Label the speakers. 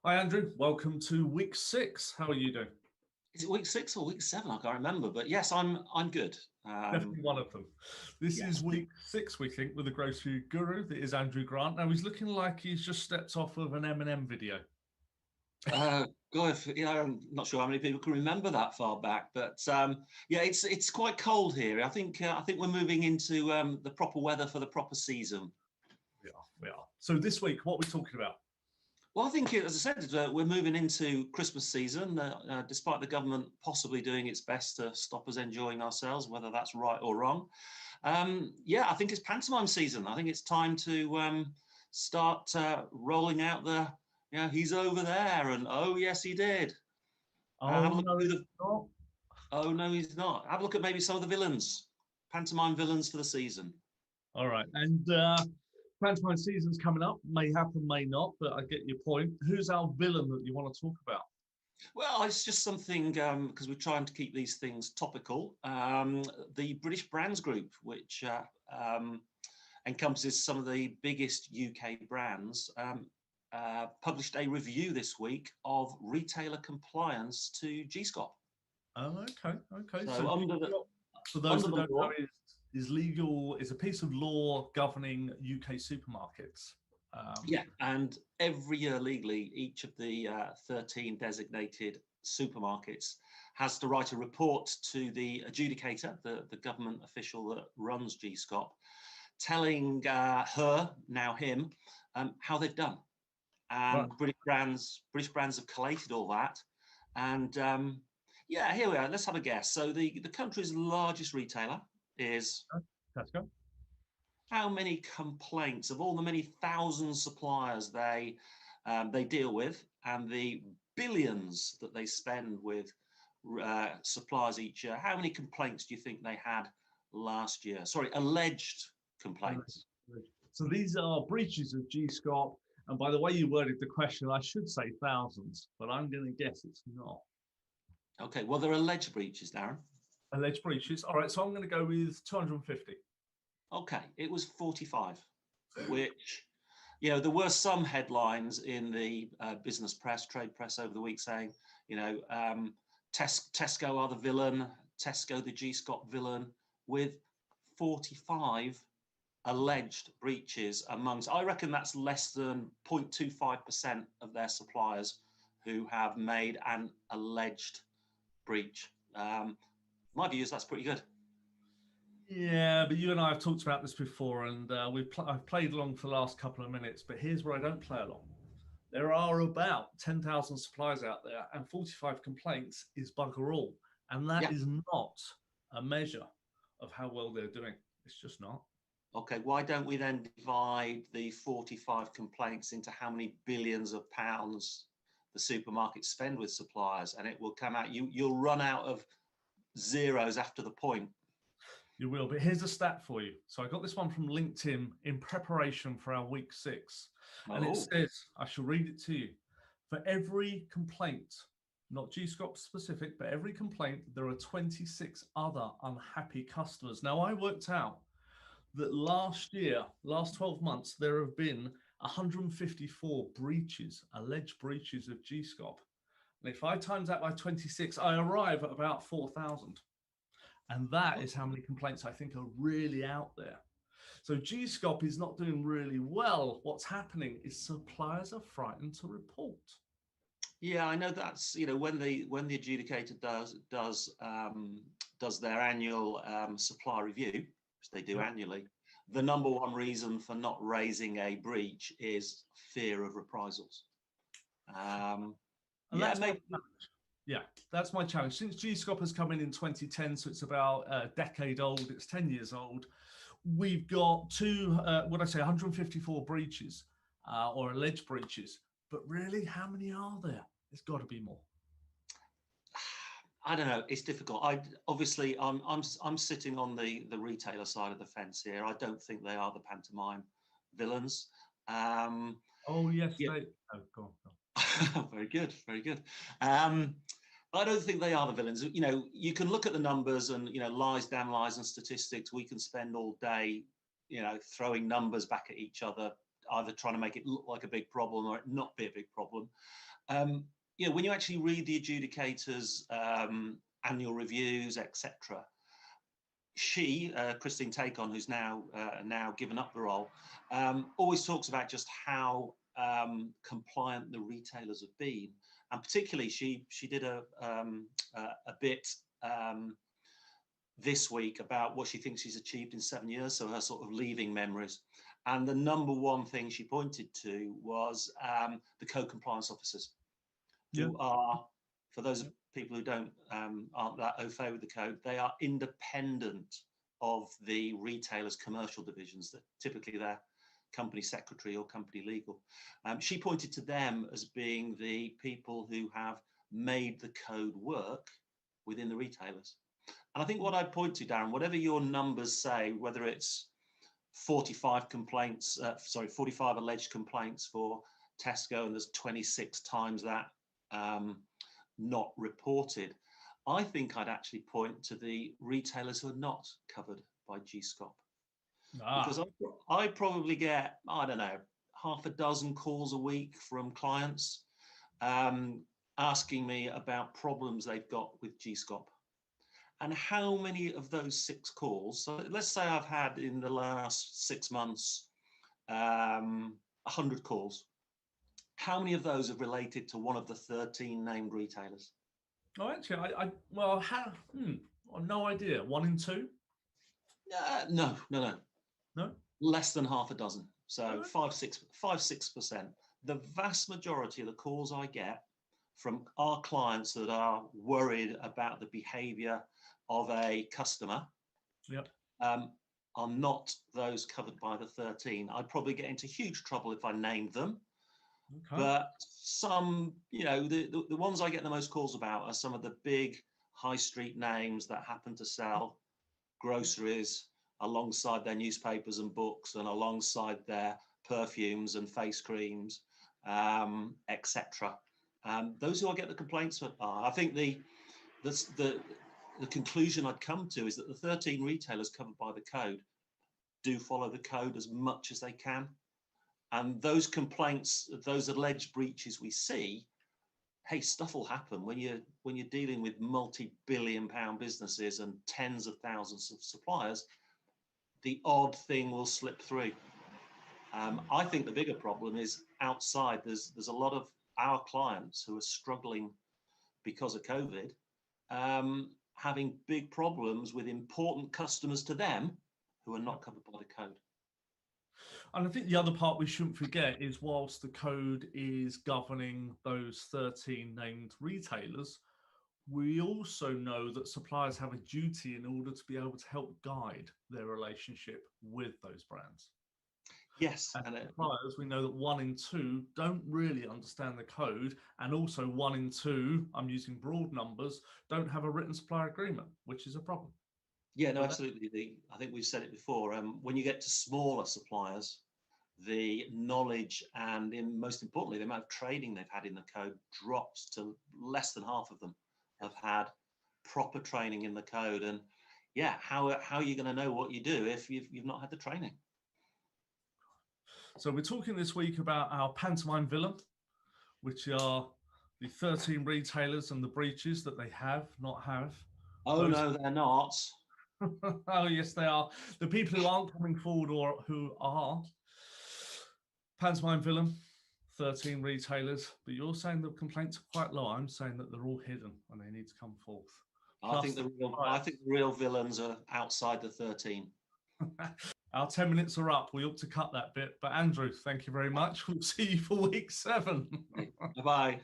Speaker 1: Hi Andrew, welcome to week 6. How are you doing?
Speaker 2: Is it week 6 or week 7? I can't remember, but yes, I'm good.
Speaker 1: Definitely one of them. This is
Speaker 2: Yes.
Speaker 1: week 6, we think, with the grocery guru. That is Andrew Grant. Now he's looking like he's just stepped off of an M&M video.
Speaker 2: God, I'm not sure how many people can remember that far back, but yeah, it's quite cold here. I think we're moving into the proper weather for the proper season.
Speaker 1: We are. So this week, what are we talking about?
Speaker 2: Well, I think, as I said, we're moving into Christmas season, despite the government possibly doing its best to stop us enjoying ourselves, whether that's right or wrong. Yeah, I think it's pantomime season. I think it's time to start rolling out he's over there, and oh, yes, he did. Have a look
Speaker 1: No,
Speaker 2: at
Speaker 1: it's not.
Speaker 2: Oh, no, he's not. Have a look at maybe some of the villains, pantomime villains for the season.
Speaker 1: All right. And pantomime season's coming up. May happen, may not, but I get your point. Who's our villain that you want to talk about?
Speaker 2: Well, it's just something because we're trying to keep these things topical. The British Brands Group, which encompasses some of the biggest UK brands, published a review this week of retailer compliance to GSCOP.
Speaker 1: Oh, okay.
Speaker 2: So
Speaker 1: For those
Speaker 2: under
Speaker 1: that
Speaker 2: the
Speaker 1: don't
Speaker 2: law,
Speaker 1: know, is a piece of law governing UK supermarkets.
Speaker 2: yeah, and every year legally, each of the 13 designated supermarkets has to write a report to the adjudicator, the government official that runs GSCOP, telling her, now him, how they've done. And
Speaker 1: Right.
Speaker 2: British brands have collated all that. And yeah, here we are. Let's have a guess. So the country's largest retailer is
Speaker 1: Tesco.
Speaker 2: how many complaints of all the many thousand suppliers they deal with and the billions that they spend with suppliers each year. How many complaints do you think they had last year? Sorry, alleged complaints.
Speaker 1: So these are breaches of GSCOP. And by the way you worded the question, I should say thousands, but I'm going to guess it's not.
Speaker 2: Okay, well, they're alleged breaches, Darren.
Speaker 1: Alleged breaches. All right, so I'm going to go with 250.
Speaker 2: Okay, it was 45, which, there were some headlines in the business press, trade press over the week saying, Tesco are the villain, Tesco the GSCOP villain, with 45 alleged breaches amongst, I reckon that's less than 0.25% of their suppliers who have made an alleged breach. My view is that's pretty good.
Speaker 1: Yeah, but you and I have talked about this before, and I've played along for the last couple of minutes, but here's where I don't play along. There are about 10,000 suppliers out there, and 45 complaints is bugger all. And that is not a measure of how well they're doing. It's just not.
Speaker 2: Okay, why don't we then divide the 45 complaints into how many billions of pounds the supermarkets spend with suppliers, and it will come out, you'll run out of zeros after the point.
Speaker 1: You will, but here's a stat for you. So I got this one from LinkedIn in preparation for our week 6. And it says, I shall read it to you. For every complaint, not GSCOP specific, but every complaint, there are 26 other unhappy customers. Now, I worked out that last 12 months, there have been 154 breaches, alleged breaches of GSCOP. And if I times that by 26, I arrive at about 4,000. And that is how many complaints I think are really out there. So GSCOP is not doing really well. What's happening is suppliers are frightened to report.
Speaker 2: Yeah, I know that's, when the adjudicator does their annual supply review, which they do annually, the number one reason for not raising a breach is fear of reprisals.
Speaker 1: That's my challenge. Since GSCOP has come in 2010, so it's about a decade old, it's 10 years old, we've got 154 breaches or alleged breaches. But really, how many are there? There's got to be more.
Speaker 2: I don't know. It's difficult. I'm sitting on the retailer side of the fence here. I don't think they are the pantomime villains.
Speaker 1: Oh yes, yeah. Go on.
Speaker 2: Very good, very good. I don't think they are the villains. You can look at the numbers and, lies, damn lies and statistics. We can spend all day, throwing numbers back at each other, either trying to make it look like a big problem or it not be a big problem. When you actually read the adjudicators' annual reviews, etc., Christine Tacon, who's now given up the role, always talks about just how compliant the retailers have been, and particularly she did a bit this week about what she thinks she's achieved in 7 years, so her sort of leaving memories. And the number one thing she pointed to was the co-compliance officers, who are, for those people who aren't that au fait with the code, they are independent of the retailers' commercial divisions, that typically they're company secretary or company legal. She pointed to them as being the people who have made the code work within the retailers. And I think what I'd point to, Darren, whatever your numbers say, whether it's 45 alleged complaints for Tesco, and there's 26 times that not reported, I think I'd actually point to the retailers who are not covered by GSCOP. Because I probably get, I don't know, half a dozen calls a week from clients asking me about problems they've got with GSCOP. And how many of those 6 calls, so let's say I've had in the last 6 months 100 calls, how many of those have related to one of the 13 named retailers?
Speaker 1: Oh, actually, I have no idea. 1 in 2?
Speaker 2: No.
Speaker 1: No?
Speaker 2: Less than half a dozen. So 5-6%. The vast majority of the calls I get from our clients that are worried about the behavior of a customer are not those covered by the 13. I'd probably get into huge trouble if I named them. Okay. But some, the ones I get the most calls about are some of the big high street names that happen to sell groceries alongside their newspapers and books, and alongside their perfumes and face creams, etc. Those who I get the complaints are. I think the conclusion I'd come to is that the 13 retailers covered by the code do follow the code as much as they can. And those complaints, those alleged breaches we see, hey, stuff will happen when you're dealing with multi-billion-pound businesses and tens of thousands of suppliers. The odd thing will slip through. I think the bigger problem is outside. There's a lot of our clients who are struggling because of COVID, having big problems with important customers to them who are not covered by the code.
Speaker 1: And I think the other part we shouldn't forget is, whilst the code is governing those 13 named retailers, we also know that suppliers have a duty in order to be able to help guide their relationship with those brands.
Speaker 2: Yes.
Speaker 1: And suppliers, we know that 1 in 2 don't really understand the code, and also 1 in 2, I'm using broad numbers, don't have a written supplier agreement, which is a problem.
Speaker 2: Yeah, no, absolutely. I think we've said it before. When you get to smaller suppliers, the knowledge and, most importantly, the amount of training they've had in the code drops to less than half of them have had proper training in the code. And yeah, how are you going to know what you do if you've not had the training?
Speaker 1: So we're talking this week about our Pantomime villain, which are the 13 retailers and the breaches that they have, not have.
Speaker 2: Oh, no, they're not.
Speaker 1: Oh, yes, they are. The people who aren't coming forward, or who are Pantomime villain, 13 retailers. But you're saying the complaints are quite low. I'm saying that they're all hidden and they need to come forth.
Speaker 2: I think the real villains are outside the 13.
Speaker 1: Our 10 minutes are up. We ought to cut that bit. But Andrew, thank you very much. We'll see you for week 7.
Speaker 2: Bye-bye.